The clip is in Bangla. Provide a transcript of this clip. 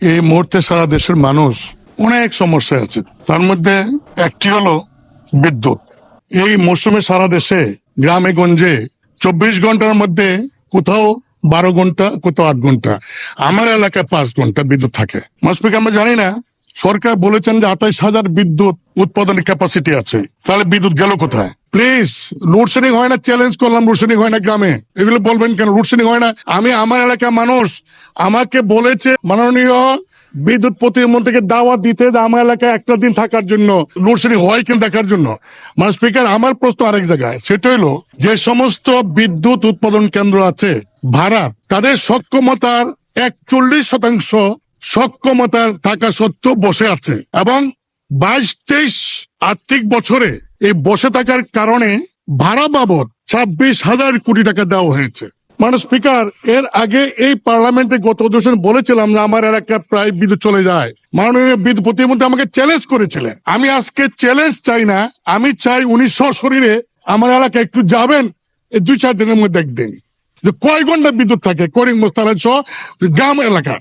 এই মুহূর্তে সারা দেশের মানুষ অনেক সমস্যা আছে, তার মধ্যে একটি হলো বিদ্যুৎ। এই মৌসুমে সারা দেশে গ্রামে গঞ্জে 24 ঘন্টার মধ্যে কোথাও 12 ঘন্টা, কোথাও 8 ঘন্টা, আমার এলাকায় 5 ঘন্টা বিদ্যুৎ থাকে। মাসপিক আমরা জানি না, সরকার বলেছেন যে 28,000 বিদ্যুৎ উৎপাদনের ক্যাপাসিটি আছে, তাহলে বিদ্যুৎ গেল কোথায়? প্লিজ, লোডশেডিং হয় না, চ্যালেঞ্জ করলাম, লোডশেডিং হয় না গ্রামে, এগুলো বলবেন কেন? লোডশেডিং হয় না? আমি আমার এলাকার মানুষ, আমাকে বলেছে মাননীয় বিদ্যুৎ প্রতিমন্ত্রীকে দাওয়াত দিতে যে আমার এলাকায় একটা দিন থাকার জন্য, লোডশেডিং হয় কিনা দেখার জন্য। মানে স্পিকার, আমার প্রশ্ন আরেক জায়গায়, সেটা হলো যে সমস্ত বিদ্যুৎ উৎপাদন কেন্দ্র আছে ভাড়া, তাদের সক্ষমতার 41% সক্ষমতার থাকা সত্ত্বেও বসে আছে, এবং 22-23 আর্থিক বছরে এই বসে থাকার কারণে ভাড়া বাবদ 26,000 কোটি টাকা দেওয়া হয়েছে। মানে স্পিকার, এর আগে এই পার্লামেন্টে গত অধিবেশন বলেছিলাম যে আমার এলাকায় প্রায় বিদ্যুৎ চলে যায়, মাননীয় বিদ্যুৎ প্রতিমন্ত্রী আমাকে চ্যালেঞ্জ করেছিলেন। আমি আজকে চ্যালেঞ্জ চাই না, আমি চাই উনি সশরীরে আমার এলাকায় একটু যাবেন, এই 2-4 দিনের মধ্যে একদিন, যে কয় ঘন্টা বিদ্যুৎ থাকে করিম মোস্তারাজ সহ গ্রাম এলাকার।